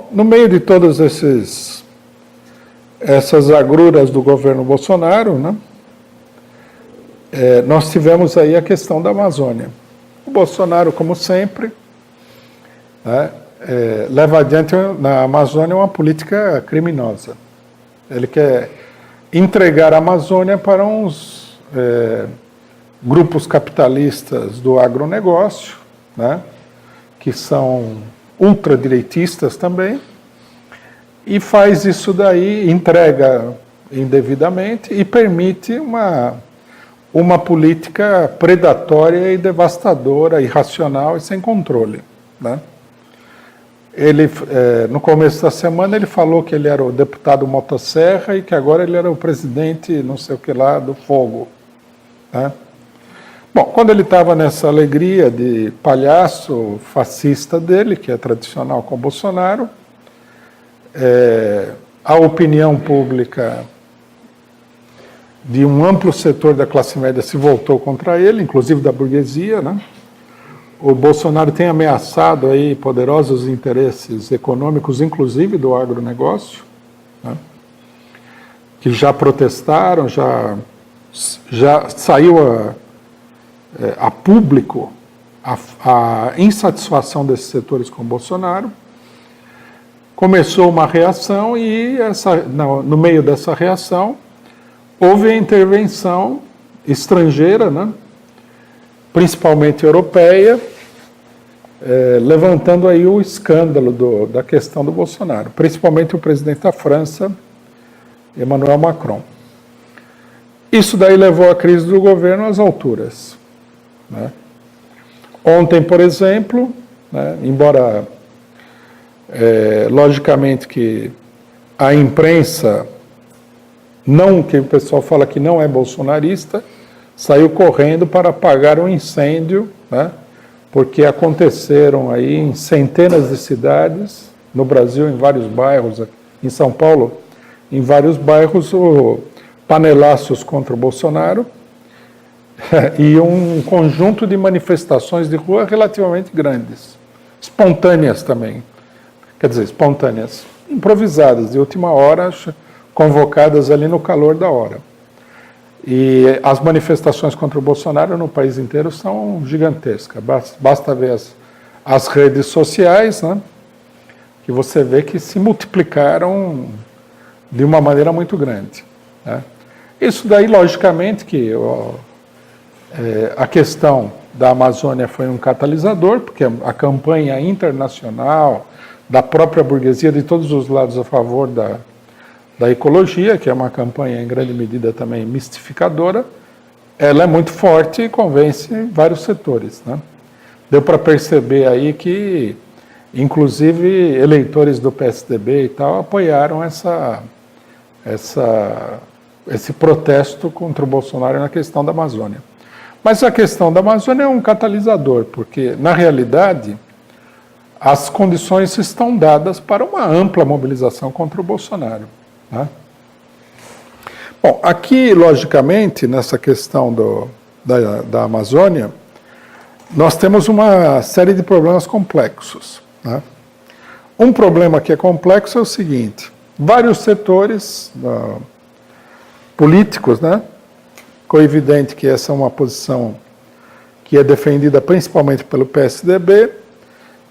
Bom, no meio de todas essas agruras do governo Bolsonaro, né, nós tivemos aí a questão da Amazônia. O Bolsonaro, como sempre, né, leva adiante na Amazônia uma política criminosa. Ele quer entregar a Amazônia para uns grupos capitalistas do agronegócio, né, que são ultradireitistas também, e faz isso daí, entrega indevidamente e permite uma política predatória e devastadora, irracional e sem controle, né? Ele, no começo da semana, ele falou que ele era o deputado Motosserra e que agora ele era o presidente não sei o que lá do fogo, né? Bom, quando ele estava nessa alegria de palhaço fascista dele, que é tradicional com o Bolsonaro, a opinião pública de um amplo setor da classe média se voltou contra ele, inclusive da burguesia, né? O Bolsonaro tem ameaçado aí poderosos interesses econômicos, inclusive do agronegócio, né? Que já protestaram, já saiu a público a insatisfação desses setores com o Bolsonaro. Começou uma reação e no meio dessa reação houve a intervenção estrangeira, né, principalmente europeia, levantando aí o escândalo da questão do Bolsonaro, principalmente o presidente da França, Emmanuel Macron. Isso daí levou a crise do governo às alturas, né? Ontem, por exemplo, né, embora logicamente que a imprensa, não que o pessoal fala que não é bolsonarista, saiu correndo para apagar um incêndio, né, porque aconteceram aí em centenas de cidades, no Brasil, em vários bairros, em São Paulo, em vários bairros, panelaços contra o Bolsonaro, e um conjunto de manifestações de rua relativamente grandes, espontâneas também, quer dizer, espontâneas, improvisadas, de última hora, convocadas ali no calor da hora. E as manifestações contra o Bolsonaro no país inteiro são gigantescas, basta ver as redes sociais, né, que você vê que se multiplicaram de uma maneira muito grande, né? Isso daí, logicamente, que a questão da Amazônia foi um catalisador, porque a campanha internacional da própria burguesia, de todos os lados a favor da ecologia, que é uma campanha em grande medida também mistificadora, ela é muito forte e convence vários setores, né? Deu para perceber aí que, inclusive, eleitores do PSDB e tal apoiaram esse protesto contra o Bolsonaro na questão da Amazônia. Mas a questão da Amazônia é um catalisador, porque, na realidade, as condições estão dadas para uma ampla mobilização contra o Bolsonaro, né? Bom, aqui, logicamente, nessa questão da Amazônia, nós temos uma série de problemas complexos, né? Um problema que é complexo é o seguinte: vários setores políticos, né? Ficou evidente que essa é uma posição que é defendida principalmente pelo PSDB,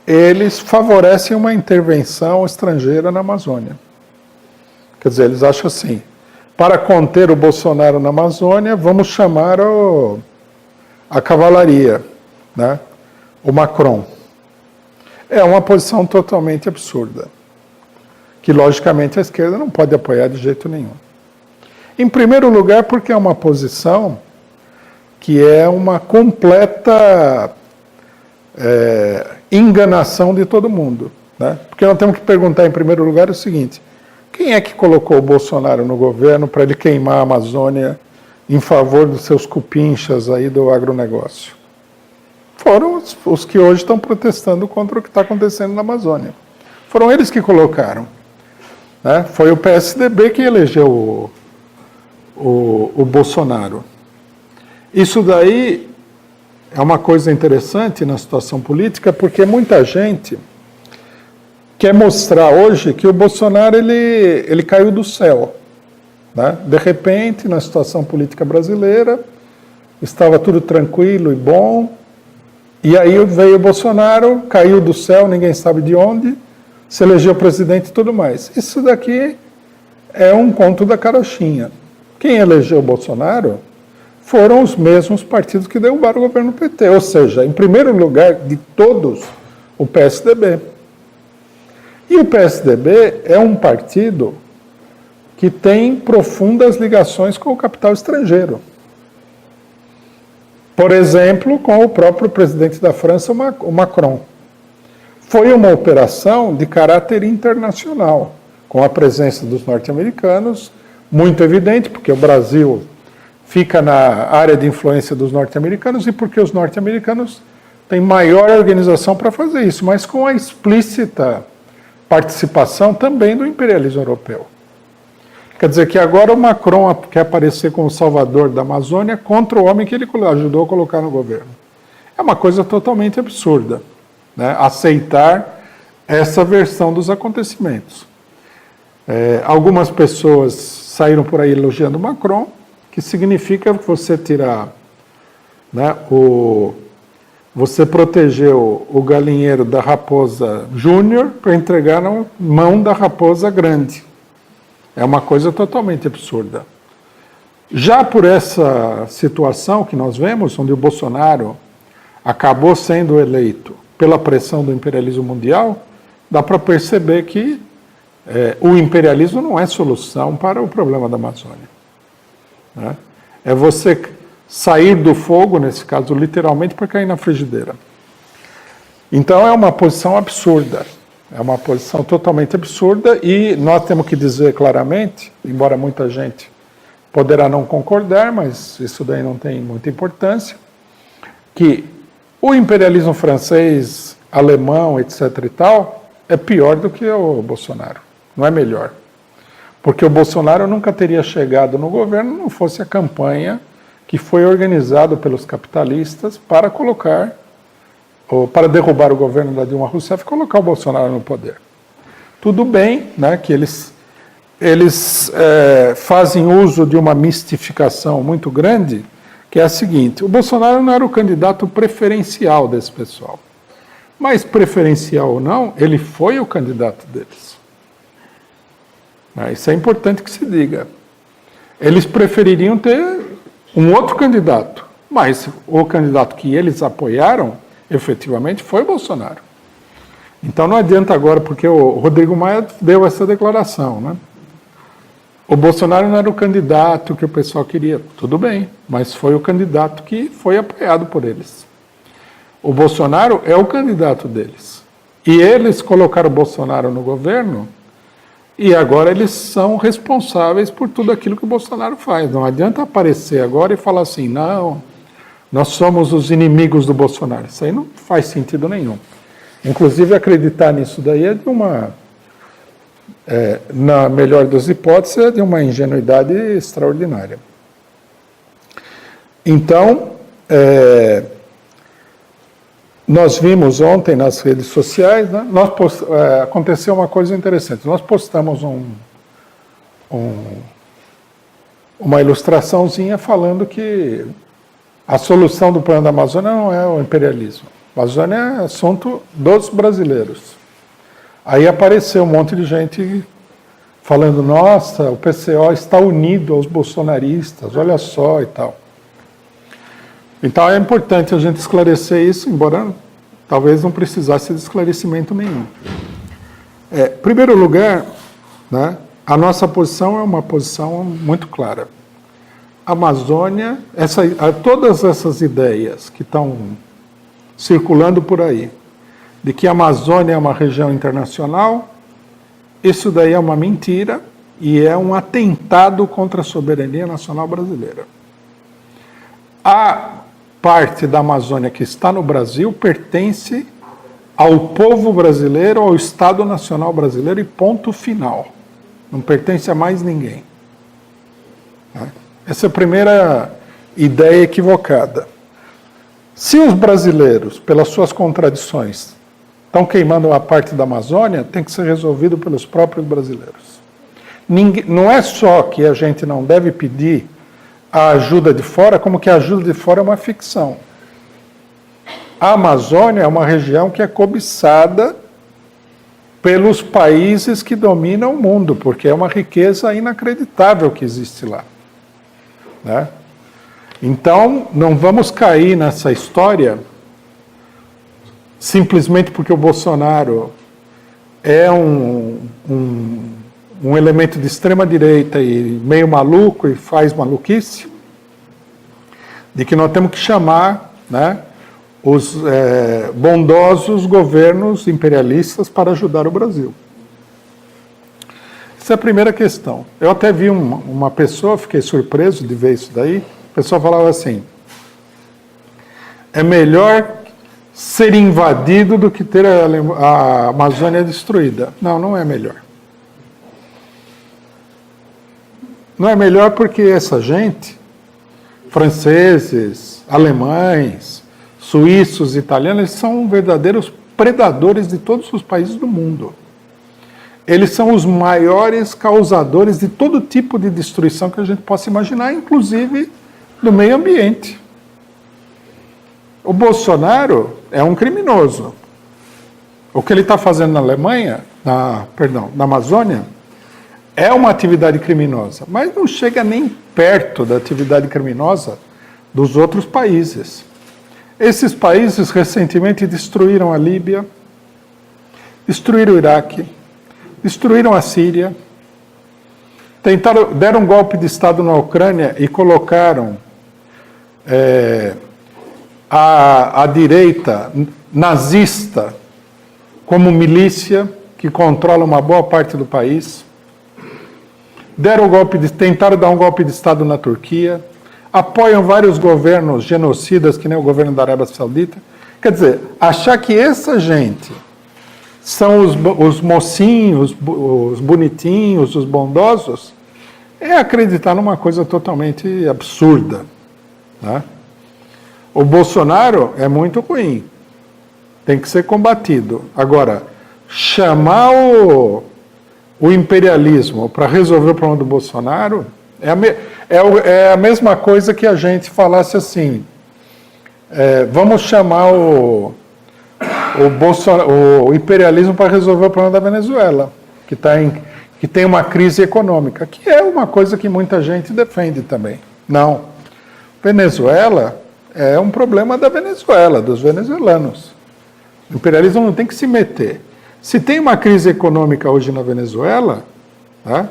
eles favorecem uma intervenção estrangeira na Amazônia. Quer dizer, eles acham assim: para conter o Bolsonaro na Amazônia, vamos chamar a cavalaria, né? O Macron. É uma posição totalmente absurda, que logicamente a esquerda não pode apoiar de jeito nenhum. Em primeiro lugar, porque é uma posição que é uma completa enganação de todo mundo, né? Porque nós temos que perguntar, em primeiro lugar, o seguinte: quem é que colocou o Bolsonaro no governo para ele queimar a Amazônia em favor dos seus cupinchas aí do agronegócio? Foram os que hoje estão protestando contra o que está acontecendo na Amazônia. Foram eles que colocaram, né? Foi o PSDB que elegeu o Bolsonaro. Isso daí é uma coisa interessante na situação política, porque muita gente quer mostrar hoje que o Bolsonaro ele caiu do céu, né? De repente, na situação política brasileira, estava tudo tranquilo e bom, e aí veio o Bolsonaro, caiu do céu, ninguém sabe de onde, se elegeu presidente e tudo mais. Isso daqui é um conto da carochinha. Quem elegeu o Bolsonaro foram os mesmos partidos que derrubaram o governo PT, ou seja, em primeiro lugar de todos, o PSDB. E o PSDB é um partido que tem profundas ligações com o capital estrangeiro. Por exemplo, com o próprio presidente da França, o Macron. Foi uma operação de caráter internacional, com a presença dos norte-americanos, muito evidente, porque o Brasil fica na área de influência dos norte-americanos e porque os norte-americanos têm maior organização para fazer isso, mas com a explícita participação também do imperialismo europeu. Quer dizer que agora o Macron quer aparecer como salvador da Amazônia contra o homem que ele ajudou a colocar no governo. É uma coisa totalmente absurda, né? Aceitar essa versão dos acontecimentos. Algumas pessoas saíram por aí elogiando o Macron, que significa você tirar, né, você protegeu o galinheiro da raposa júnior para entregar na mão da raposa grande. É uma coisa totalmente absurda. Já por essa situação que nós vemos, onde o Bolsonaro acabou sendo eleito pela pressão do imperialismo mundial, dá para perceber que o imperialismo não é solução para o problema da Amazônia, né? É você sair do fogo, nesse caso, literalmente, para cair na frigideira. Então é uma posição absurda. É uma posição totalmente absurda e nós temos que dizer claramente, embora muita gente poderá não concordar, mas isso daí não tem muita importância, que o imperialismo francês, alemão, etc. e tal, é pior do que o Bolsonaro, não é melhor. Porque o Bolsonaro nunca teria chegado no governo se não fosse a campanha que foi organizada pelos capitalistas para colocar para derrubar o governo da Dilma Rousseff e colocar o Bolsonaro no poder. Tudo bem, né, que eles fazem uso de uma mistificação muito grande, que é a seguinte: o Bolsonaro não era o candidato preferencial desse pessoal. Mas preferencial ou não, ele foi o candidato deles. Isso é importante que se diga. Eles prefeririam ter um outro candidato, mas o candidato que eles apoiaram efetivamente foi o Bolsonaro. Então não adianta agora, porque o Rodrigo Maia deu essa declaração, né? O Bolsonaro não era o candidato que o pessoal queria. Tudo bem, mas foi o candidato que foi apoiado por eles. O Bolsonaro é o candidato deles. E eles colocaram o Bolsonaro no governo e agora eles são responsáveis por tudo aquilo que o Bolsonaro faz. Não adianta aparecer agora e falar assim, não, nós somos os inimigos do Bolsonaro. Isso aí não faz sentido nenhum. Inclusive, acreditar nisso daí é de uma, na melhor das hipóteses, é de uma ingenuidade extraordinária. Então, nós vimos ontem nas redes sociais, né, aconteceu uma coisa interessante. Nós postamos uma ilustraçãozinha falando que a solução do problema da Amazônia não é o imperialismo. A Amazônia é assunto dos brasileiros. Aí apareceu um monte de gente falando, nossa, o PCO está unido aos bolsonaristas, olha só e tal. Então é importante a gente esclarecer isso, embora talvez não precisasse de esclarecimento nenhum. Em primeiro lugar, né, a nossa posição é uma posição muito clara. A Amazônia, todas essas ideias que estão circulando por aí, de que a Amazônia é uma região internacional, isso daí é uma mentira e é um atentado contra a soberania nacional brasileira. A parte da Amazônia que está no Brasil pertence ao povo brasileiro, ao Estado Nacional Brasileiro e ponto final. Não pertence a mais ninguém. Essa é a primeira ideia equivocada. Se os brasileiros, pelas suas contradições, estão queimando uma parte da Amazônia, tem que ser resolvido pelos próprios brasileiros. Não é só que a gente não deve pedir a ajuda de fora, como que a ajuda de fora é uma ficção. A Amazônia é uma região que é cobiçada pelos países que dominam o mundo, porque é uma riqueza inacreditável que existe lá, né? Então, não vamos cair nessa história simplesmente porque o Bolsonaro é um elemento de extrema-direita e meio maluco e faz maluquice, de que nós temos que chamar, né, os bondosos governos imperialistas para ajudar o Brasil. Essa é a primeira questão. Eu até vi uma pessoa, fiquei surpreso de ver isso daí, a pessoa falava assim, é melhor ser invadido do que ter a Amazônia destruída. Não, não é melhor. Não é melhor porque essa gente, franceses, alemães, suíços, italianos, eles são verdadeiros predadores de todos os países do mundo. Eles são os maiores causadores de todo tipo de destruição que a gente possa imaginar, inclusive do meio ambiente. O Bolsonaro é um criminoso. O que ele está fazendo na Alemanha, na Amazônia, é uma atividade criminosa, mas não chega nem perto da atividade criminosa dos outros países. Esses países recentemente destruíram a Líbia, destruíram o Iraque, destruíram a Síria, deram um golpe de Estado na Ucrânia e colocaram a direita nazista como milícia que controla uma boa parte do país. Tentaram dar um golpe de Estado na Turquia, apoiam vários governos genocidas, que nem o governo da Arábia Saudita. Quer dizer, achar que essa gente são os mocinhos, os bonitinhos, os bondosos, é acreditar numa coisa totalmente absurda, né? O Bolsonaro é muito ruim, tem que ser combatido. Agora, chamar o imperialismo para resolver o problema do Bolsonaro é a mesma coisa que a gente falasse assim, vamos chamar o imperialismo para resolver o problema da Venezuela, que tem uma crise econômica, que é uma coisa que muita gente defende também. Não. Venezuela é um problema da Venezuela, dos venezuelanos. O imperialismo não tem que se meter. Se tem uma crise econômica hoje na Venezuela, tá?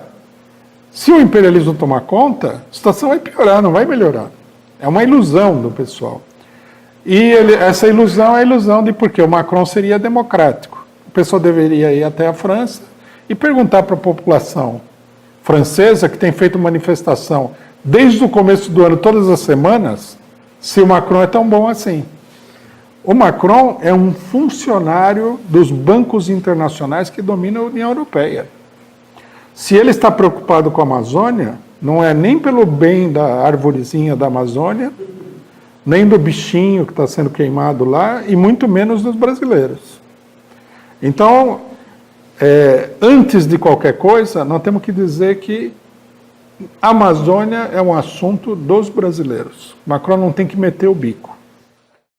Se o imperialismo tomar conta, a situação vai piorar, não vai melhorar. É uma ilusão do pessoal. E essa ilusão é a ilusão de porque o Macron seria democrático. O pessoal deveria ir até a França e perguntar para a população francesa, que tem feito manifestação desde o começo do ano, todas as semanas, se o Macron é tão bom assim. O Macron é um funcionário dos bancos internacionais que dominam a União Europeia. Se ele está preocupado com a Amazônia, não é nem pelo bem da arvorezinha da Amazônia, nem do bichinho que está sendo queimado lá, e muito menos dos brasileiros. Então, antes de qualquer coisa, nós temos que dizer que a Amazônia é um assunto dos brasileiros. Macron não tem que meter o bico.